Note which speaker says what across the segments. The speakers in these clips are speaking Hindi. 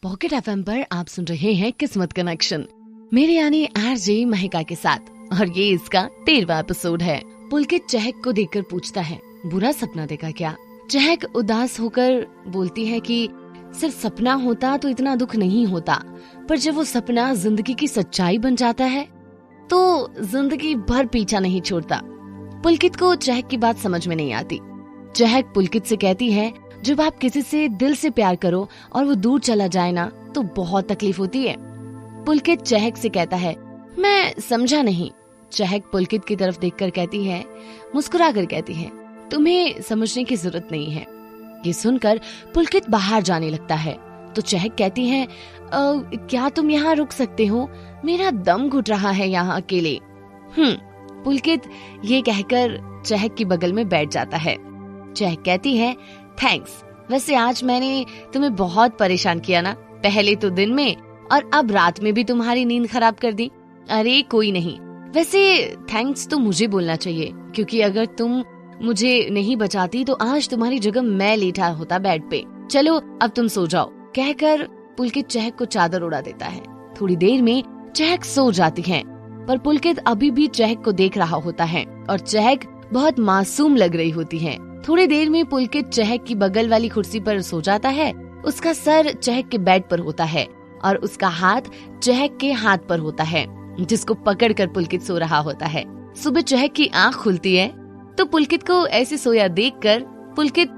Speaker 1: पॉकेट एफएम पर आप सुन रहे हैं किस्मत कनेक्शन, मेरे यानी आरजे महिका के साथ, और ये इसका 13वां एपिसोड है। पुलकित चहक को देखकर पूछता है, बुरा सपना देखा क्या? चहक उदास होकर बोलती है कि सिर्फ सपना होता तो इतना दुख नहीं होता, पर जब वो सपना जिंदगी की सच्चाई बन जाता है तो जिंदगी भर पीछा नहीं छोड़ता। पुलकित को चहक की बात समझ में नहीं आती। चहक पुलकित से कहती है, जब आप किसी से दिल से प्यार करो और वो दूर चला जाए ना, तो बहुत तकलीफ होती है। पुलकित चहक से कहता है, मैं समझा नहीं। चहक पुलकित की तरफ देखकर कहती है, मुस्कुरा कर कहती है, तुम्हें समझने की जरूरत नहीं है। ये सुनकर पुलकित बाहर जाने लगता है तो चहक कहती है, क्या तुम यहाँ रुक सकते हो? मेरा दम घुट रहा है यहाँ अकेले। पुलकित ये कहकर चहक की बगल में बैठ जाता है। चहक कहती है, थैंक्स। वैसे आज मैंने तुम्हें बहुत परेशान किया ना, पहले तो दिन में और अब रात में भी तुम्हारी नींद खराब कर दी। अरे कोई नहीं, वैसे थैंक्स तो मुझे बोलना चाहिए, क्योंकि अगर तुम मुझे नहीं बचाती तो आज तुम्हारी जगह मैं लेटा होता बेड पे। चलो अब तुम सो जाओ, कहकर पुलकित चहक को चादर उड़ा देता है। थोड़ी देर में चहक सो जाती है, पर पुलकित अभी भी चहक को देख रहा होता है और चहक बहुत मासूम लग रही होती है। थोड़ी देर में पुलकित चहक की बगल वाली कुर्सी पर सो जाता है। उसका सर चहक के बेड पर होता है और उसका हाथ चहक के हाथ पर होता है, जिसको पकड़कर पुलकित सो रहा होता है। सुबह चहक की आंख खुलती है तो पुलकित को ऐसे सोया देखकर पुलकित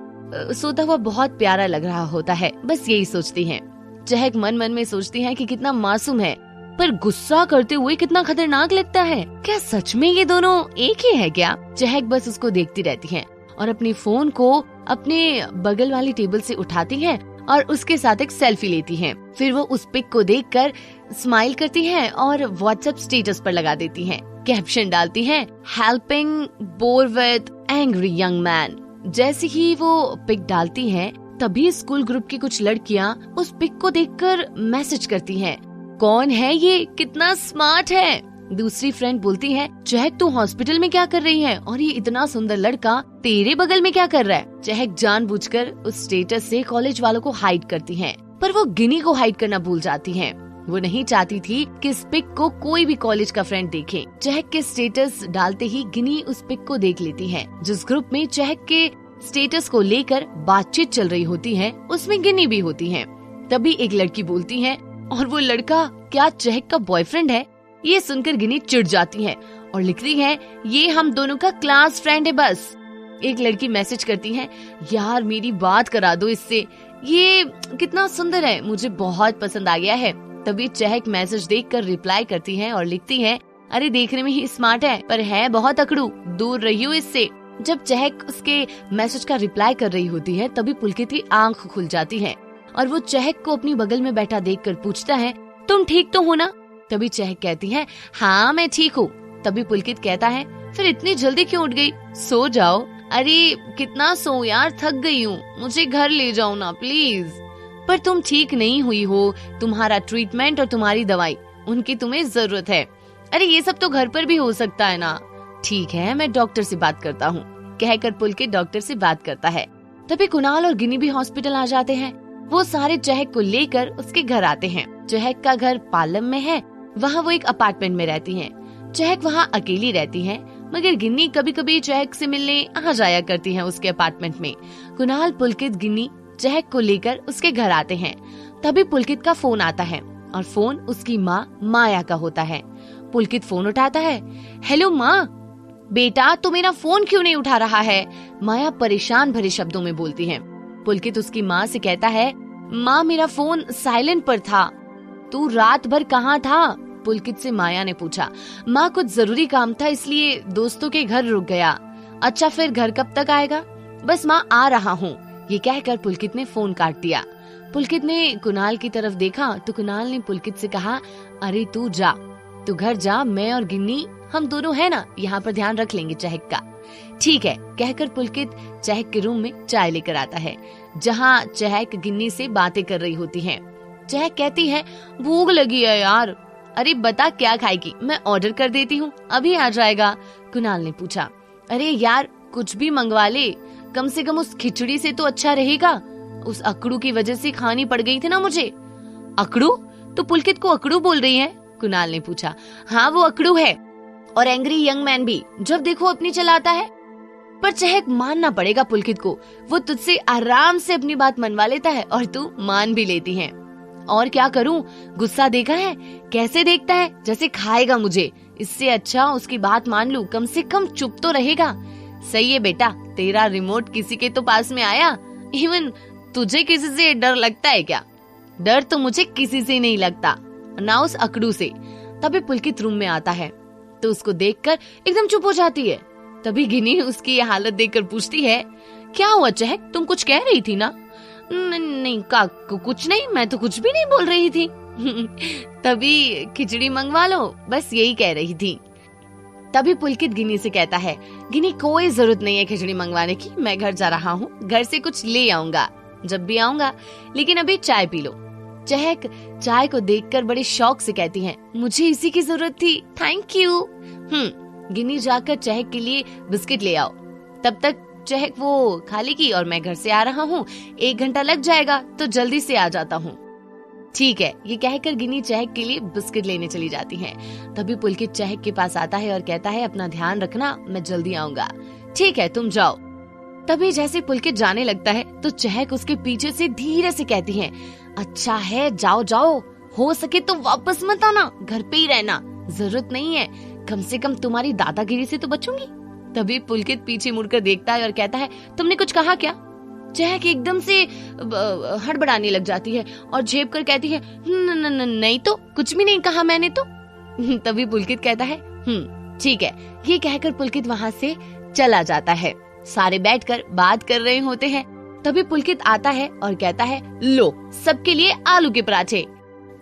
Speaker 1: सोता हुआ बहुत प्यारा लग रहा होता है। बस यही सोचती है। चहक मन मन में सोचती है कि कितना मासूम है, पर गुस्सा करते हुए कितना खतरनाक लगता है। क्या सच में ये दोनों एक ही है क्या? चहक बस उसको देखती रहती है और अपने फोन को अपने बगल वाली टेबल से उठाती है और उसके साथ एक सेल्फी लेती है। फिर वो उस पिक को देखकर स्माइल करती है और व्हाट्सएप स्टेटस पर लगा देती है। कैप्शन डालती है, helping bore with angry young man. जैसे ही वो पिक डालती है तभी स्कूल ग्रुप की कुछ लड़कियां उस पिक को देखकर मैसेज करती हैं, कौन है ये, कितना स्मार्ट है। दूसरी फ्रेंड बोलती है, चहक तू हॉस्पिटल में क्या कर रही है और ये इतना सुंदर लड़का तेरे बगल में क्या कर रहा है? चहक जानबूझकर उस स्टेटस से कॉलेज वालों को हाइड करती है, पर वो गिनी को हाइड करना भूल जाती है। वो नहीं चाहती थी कि इस पिक को कोई भी कॉलेज का फ्रेंड देखे। चहक के स्टेटस डालते ही गिनी उस पिक को देख लेती है। जिस ग्रुप में चहक के स्टेटस को लेकर बातचीत चल रही होती है उसमें गिनी भी होती है। तभी एक लड़की बोलती है, और वो लड़का क्या चहक का बॉयफ्रेंड है? ये सुनकर गिनी चिढ़ जाती है और लिखती है, ये हम दोनों का क्लास फ्रेंड है बस। एक लड़की मैसेज करती है, यार मेरी बात करा दो इससे, ये कितना सुंदर है, मुझे बहुत पसंद आ गया है। तभी चहक मैसेज देखकर रिप्लाई करती है और लिखती है, अरे देखने में ही स्मार्ट है पर है बहुत अकड़ू, दूर रहियो इससे। जब चहक उसके मैसेज का रिप्लाई कर रही होती है तभी पुलकित की आंख खुल जाती है और वो चहक को अपनी बगल में बैठा देखकर पूछता है, तुम ठीक तो हो ना? तभी चहक कहती है, हाँ मैं ठीक हूँ। तभी पुलकित कहता है, फिर इतनी जल्दी क्यों उठ गई? सो जाओ। अरे कितना सो यार, थक गई हूँ, मुझे घर ले जाओ ना प्लीज। पर तुम ठीक नहीं हुई हो, तुम्हारा ट्रीटमेंट और तुम्हारी दवाई, उनकी तुम्हें जरूरत है। अरे ये सब तो घर पर भी हो सकता है ना। ठीक है मैं डॉक्टर से बात करता हूँ, कहकर पुलकित डॉक्टर से बात करता है। तभी कुणाल और गिनी भी हॉस्पिटल आ जाते हैं। वो सारे चहक को लेकर उसके घर आते हैं। चहक का घर पालम में है, वहाँ वो एक अपार्टमेंट में रहती हैं। चहक वहाँ अकेली रहती है, मगर गिन्नी कभी कभी चहक से मिलने आ जाया करती है उसके अपार्टमेंट में। कुणाल, पुलकित, गिन्नी चहक को लेकर उसके घर आते हैं। तभी पुलकित का फोन आता है और फोन उसकी माँ माया का होता है। पुलकित फोन उठाता है, हेलो माँ। बेटा तू मेरा फोन क्यों नहीं उठा रहा है? माया परेशान भरे शब्दों में बोलती है। पुलकित उसकी माँ से कहता है, माँ मेरा फोन साइलेंट पर था। तू रात भर कहाँ था? पुलकित से माया ने पूछा। माँ कुछ जरूरी काम था इसलिए दोस्तों के घर रुक गया। अच्छा फिर घर कब तक आएगा? बस माँ आ रहा हूँ, ये कहकर पुलकित ने फोन काट दिया। पुलकित ने कुणाल की तरफ देखा तो कुणाल ने पुलकित से कहा, अरे तू जा, तू घर जा, मैं और गिन्नी हम दोनों है ना, यहाँ पर ध्यान रख लेंगे चहक का। ठीक है, कहकर पुलकित चहक के रूम में चाय लेकर आता है, जहाँ चहक गिन्नी से बातें कर रही होती है। चहक कहती है, भूख लगी है यार। अरे बता क्या खाएगी, मैं ऑर्डर कर देती हूँ, अभी आ जाएगा। कुणाल ने पूछा, अरे यार कुछ भी मंगवा ले, कम से कम उस खिचड़ी से तो अच्छा रहेगा। उस अकड़ू की वजह से खानी पड़ गई थी ना मुझे। अकड़ू? तो पुलकित को अकड़ू बोल रही है? कुणाल ने पूछा। हाँ वो अकड़ू है, और एंग्री यंग मैन भी, जब देखो अपनी चलाता है। पर चहक मानना पड़ेगा पुलकित को, वो तुझसे आराम से अपनी बात मनवा लेता है और तू मान भी लेती है। और क्या करूं, गुस्सा देखा है कैसे देखता है, जैसे खाएगा मुझे। इससे अच्छा उसकी बात मान लूं, कम से कम चुप तो रहेगा। सही है बेटा, तेरा रिमोट किसी के तो पास में आया। इवन तुझे किसी से डर लगता है क्या? डर तो मुझे किसी से नहीं लगता, ना उस अकड़ू से। तभी पुलकित रूम में आता है तो उसको देखकर एकदम चुप हो जाती है। तभी गिनी उसकी ये हालत देखकर पूछती है, क्या हुआ चहक, तुम कुछ कह रही थी ना? नहीं कुछ नहीं, मैं तो कुछ भी नहीं बोल रही थी। तभी खिचड़ी मंगवा लो, बस यही कह रही थी। तभी पुलकित गिनी से कहता है, गिनी कोई जरूरत नहीं है खिचड़ी मंगवाने की, मैं घर जा रहा हूँ, घर से कुछ ले आऊंगा जब भी आऊंगा, लेकिन अभी चाय पी लो। चहक चाय को देखकर बड़े शौक से कहती है, मुझे इसी की जरूरत थी, थैंक यू। गिनी जाकर चहक के लिए बिस्किट ले आओ, तब तक चहक वो खा लेगी और मैं घर से आ रहा हूँ, 1 घंटा लग जाएगा तो जल्दी से आ जाता हूँ। ठीक है, ये कहकर गिनी चहक के लिए बिस्किट लेने चली जाती है। तभी पुलकित चहक के पास आता है और कहता है, अपना ध्यान रखना, मैं जल्दी आऊंगा। ठीक है, तुम जाओ। तभी जैसे पुलकित जाने लगता है तो चहक उसके पीछे से धीरे से कहती है, अच्छा है, जाओ जाओ, हो सके तो वापस मत आना, घर पे ही रहना, जरूरत नहीं है, कम से कम तुम्हारी दादागिरी से तो बचूंगी। तभी पुलकित पीछे मुड़कर देखता है और कहता है, तुमने कुछ कहा क्या? चहक एकदम से हड़बड़ाने लग जाती है और झेप कर कहती है, नहीं तो कुछ भी नहीं कहा मैंने तो। तभी पुलकित कहता है, ठीक है। ये कहकर पुलकित वहाँ से चला जाता है। सारे बैठकर बात कर रहे होते हैं। तभी पुलकित आता है और कहता है, लो सबके लिए आलू के पराठे।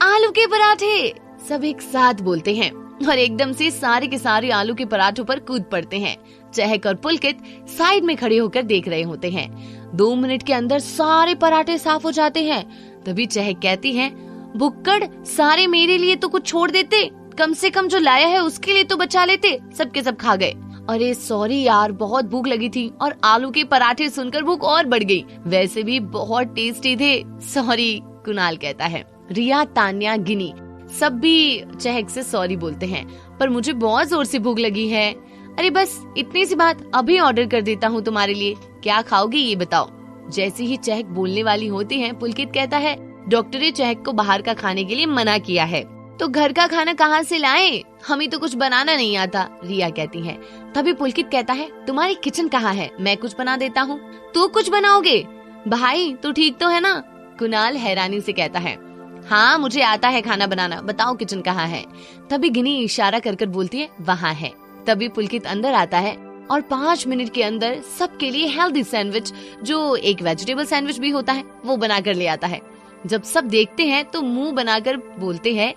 Speaker 1: आलू के पराठे, सब एक साथ बोलते हैं और एकदम से सारे के सारे आलू के पराठों पर कूद पड़ते हैं। चहक और पुलकित साइड में खड़े होकर देख रहे होते हैं। 2 मिनट के अंदर सारे पराठे साफ हो जाते हैं। तभी चहक कहती है, बुक्कड़, सारे मेरे लिए तो कुछ छोड़ देते, कम से कम जो लाया है उसके लिए तो बचा लेते, सबके सब खा गए। अरे सॉरी यार, बहुत भूख लगी थी और आलू के पराठे सुनकर भूख और बढ़ गई, वैसे भी बहुत टेस्टी थे, सॉरी, कुणाल कहता है। रिया, तान्या, गिनी सब भी चहक से सॉरी बोलते हैं, पर मुझे बहुत जोर से भूख लगी है। अरे बस इतनी सी बात, अभी ऑर्डर कर देता हूँ तुम्हारे लिए, क्या खाओगी ये बताओ। जैसे ही चहक बोलने वाली होती है, पुलकित कहता है, डॉक्टर ने चहक को बाहर का खाने के लिए मना किया है, तो घर का खाना कहाँ से लाएं? हमें तो कुछ बनाना नहीं आता, रिया कहती है। तभी पुलकित कहता है, तुम्हारी किचन कहाँ है, मैं कुछ बना देता हूँ। तू कुछ बनाओगे? भाई तू ठीक तो है ना? कुणाल हैरानी से कहता है, हाँ मुझे आता है खाना बनाना, बताओ किचन कहाँ है। तभी गिनी इशारा कर कर बोलती है, वहाँ है। तभी पुलकित अंदर आता है और 5 मिनट के अंदर सबके लिए हेल्दी सैंडविच, जो एक वेजिटेबल सैंडविच भी होता है, वो बनाकर ले आता है। जब सब देखते हैं तो मुंह बनाकर बोलते हैं,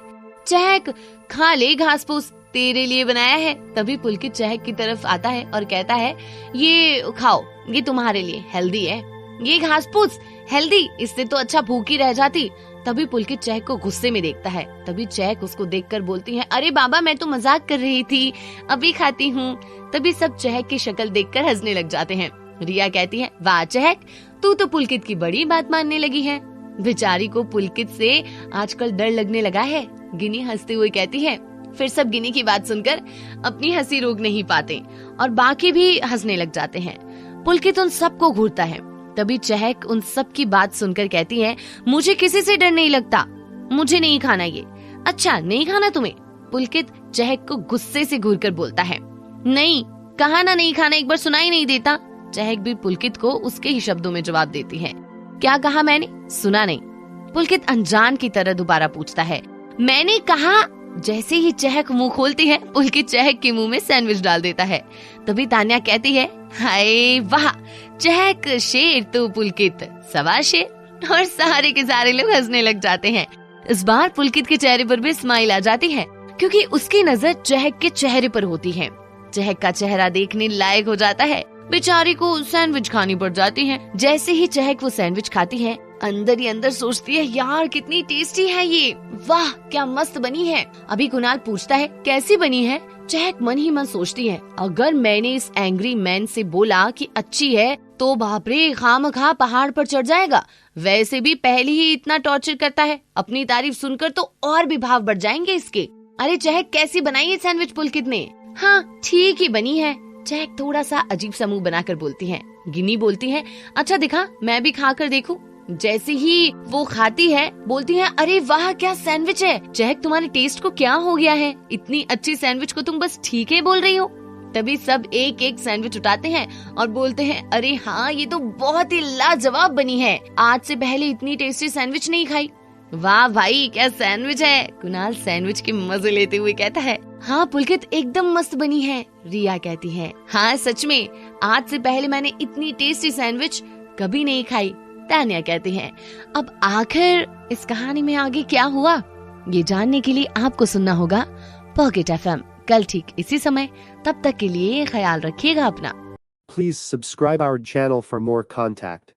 Speaker 1: चहक खा ले घास फूस, तेरे लिए बनाया है। तभी पुलकित चहक की तरफ आता है और कहता है, ये खाओ, ये तुम्हारे लिए हेल्दी है। ये घास फूस हेल्दी, इससे तो अच्छा भूखी रह जाती। तभी पुलकित चहक को गुस्से में देखता है। तभी चहक उसको देखकर बोलती है, अरे बाबा मैं तो मजाक कर रही थी, अभी खाती हूँ। तभी सब चहक की शक्ल देखकर हंसने लग जाते हैं। रिया कहती है, वाह चहक, तू तो पुलकित की बड़ी बात मानने लगी है। बेचारी को पुलकित से आजकल डर लगने लगा है। गिनी हंसते हुए कहती है। फिर सब गिनी की बात सुनकर अपनी हंसी रोक नहीं पाते और बाकी भी हंसने लग जाते हैं। पुलकित उन सबको घूरता है। तभी चहक उन सब की बात सुनकर कहती है, मुझे किसी से डर नहीं लगता, मुझे नहीं खाना ये। अच्छा नहीं खाना तुम्हें? पुलकित चहक को गुस्से से घूरकर बोलता है। नहीं कहा ना नहीं खाना, एक बार सुनाई नहीं देता? चहक भी पुलकित को उसके ही शब्दों में जवाब देती है। क्या कहा मैंने? सुना नहीं? पुलकित अनजान की तरह दोबारा पूछता है। मैंने कहा। जैसे ही चहक मुंह खोलती है, पुलकित चहक के मुंह में सैंडविच डाल देता है। तभी तान्या कहती है, हाय वाह चहक, शेर तो पुलकित सवा शेर। और सारे के सारे लोग हंसने लग जाते हैं। इस बार पुलकित के चेहरे पर भी स्माइल आ जाती है, क्योंकि उसकी नजर चहक के चेहरे पर होती है। चहक का चेहरा देखने लायक हो जाता है। बेचारी को सैंडविच खानी पड़ जाती है। जैसे ही चहक वो सैंडविच खाती है, अंदर ही अंदर सोचती है, यार कितनी टेस्टी है ये, वाह क्या मस्त बनी है। अभी कुणाल पूछता है, कैसी बनी है? चहक मन ही मन सोचती है, अगर मैंने इस एंग्री मैन से बोला कि अच्छी है तो बाप रे खामखा पहाड़ पर चढ़ जाएगा। वैसे भी पहले ही इतना टॉर्चर करता है, अपनी तारीफ सुनकर तो और भी भाव बढ़ जाएंगे इसके। अरे चहक, कैसी बनाई है सैंडविच पुलकित ने? हाँ ठीक ही बनी है। चहक थोड़ा सा अजीब सा मुंह बनाकर बोलती है। गिनी बोलती है, अच्छा दिखा, मैं भी खा कर देखूं। जैसे ही वो खाती है बोलती है, अरे वाह क्या सैंडविच है। चहक, तुम्हारे टेस्ट को क्या हो गया है? इतनी अच्छी सैंडविच को तुम बस ठीक है बोल रही हो। तभी सब एक एक सैंडविच उठाते हैं और बोलते हैं, अरे हाँ ये तो बहुत ही लाजवाब बनी है, आज से पहले इतनी टेस्टी सैंडविच नहीं खाई। वाह भाई क्या सैंडविच है। कुणाल सैंडविच के मजे लेते हुए कहता है, हाँ पुलकित एकदम मस्त बनी है। रिया कहती है, हाँ सच में, आज से पहले मैंने इतनी टेस्टी सैंडविच कभी नहीं खाई। तान्या कहती है, अब आखिर इस कहानी में आगे क्या हुआ, ये जानने के लिए आपको सुनना होगा पॉकेट एफएम कल ठीक इसी समय। तब तक के लिए ख्याल रखिएगा अपना।
Speaker 2: Please subscribe our channel for more contact.